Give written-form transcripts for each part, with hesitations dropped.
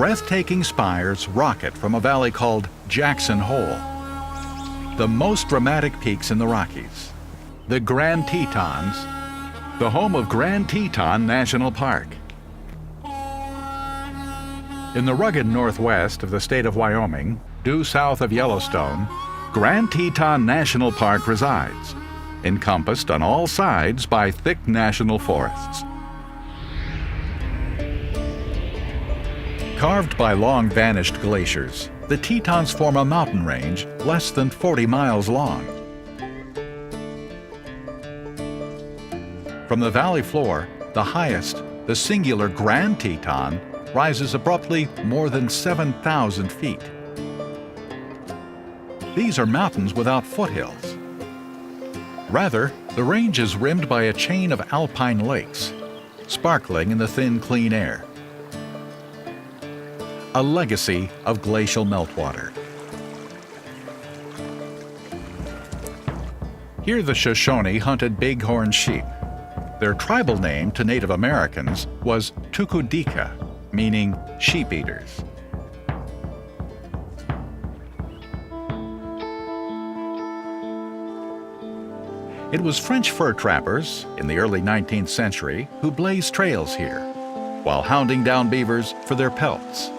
breathtaking spires rocket from a valley called Jackson Hole. The most dramatic peaks in the Rockies, the Grand Tetons, the home of Grand Teton National Park. In the rugged northwest of the state of Wyoming, due south of Yellowstone, Grand Teton National Park resides, encompassed on all sides by thick national forests. Carved by long-vanished glaciers, the Tetons form a mountain range less than 40 miles long. From the valley floor, the highest, the singular Grand Teton, rises abruptly more than 7,000 feet. These are mountains without foothills. Rather, the range is rimmed by a chain of alpine lakes, sparkling in the thin, clean air. A legacy of glacial meltwater. Here the Shoshone hunted bighorn sheep. Their tribal name to Native Americans was Tukudika, meaning sheep eaters. It was French fur trappers in the early 19th century who blazed trails here, while hounding down beavers for their pelts.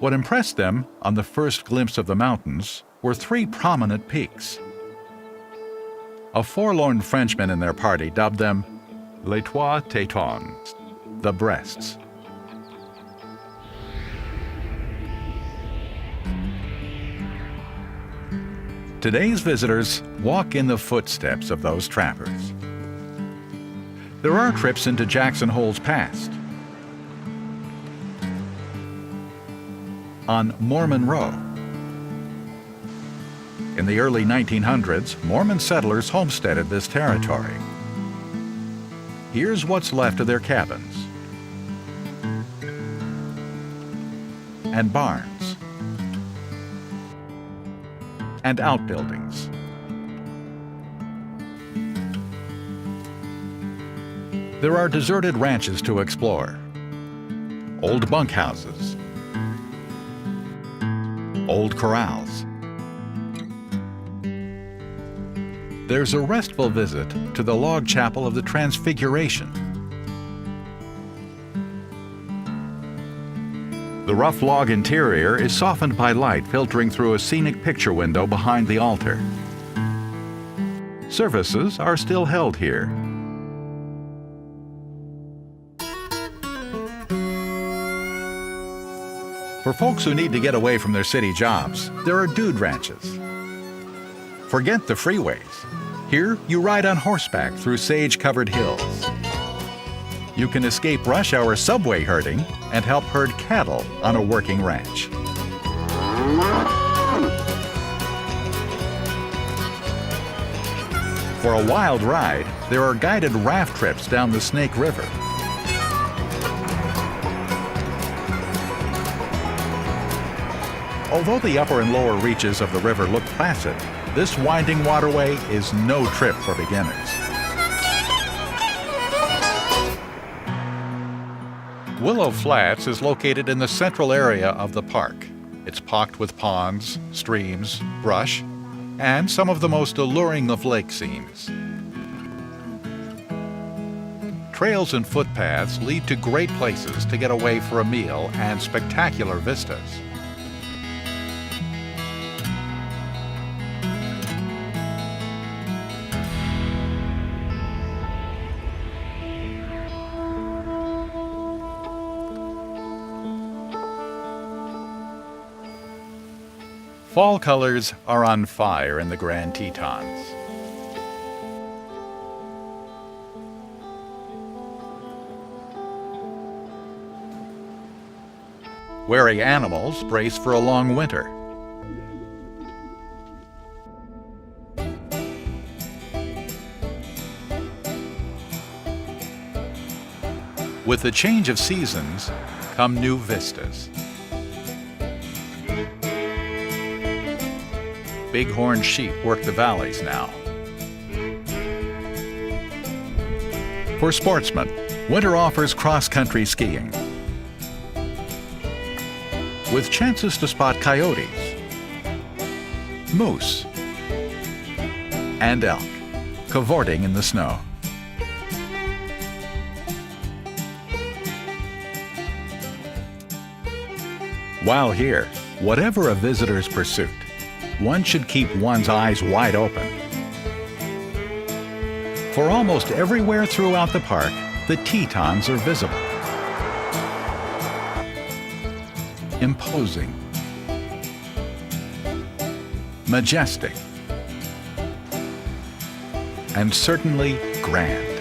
What impressed them on the first glimpse of the mountains were three prominent peaks. A forlorn Frenchman in their party dubbed them les trois tétons, the breasts. Today's visitors walk in the footsteps of those trappers. There are trips into Jackson Hole's past. On Mormon Row. In the early 1900s, Mormon settlers homesteaded this territory. Here's what's left of their cabins and barns and outbuildings. There are deserted ranches to explore, old bunkhouses, old corrals. There's a restful visit to the log chapel of the Transfiguration. The rough log interior is softened by light filtering through a scenic picture window behind the altar. Services are still held here. For folks who need to get away from their city jobs, there are dude ranches. Forget the freeways. Here, you ride on horseback through sage-covered hills. You can escape rush hour subway herding and help herd cattle on a working ranch. For a wild ride, there are guided raft trips down the Snake River. Although the upper and lower reaches of the river look placid, this winding waterway is no trip for beginners. Willow Flats is located in the central area of the park. It's pocked with ponds, streams, brush, and some of the most alluring of lake scenes. Trails and footpaths lead to great places to get away for a meal and spectacular vistas. Fall colors are on fire in the Grand Tetons. Wary animals brace for a long winter. With the change of seasons come new vistas. Bighorn sheep work the valleys now. For sportsmen, winter offers cross-country skiing. with chances to spot coyotes, moose, and elk cavorting in the snow. While here, whatever a visitor's pursuit, one should keep one's eyes wide open. For almost everywhere throughout the park, the Tetons are visible. Imposing, majestic, and certainly grand.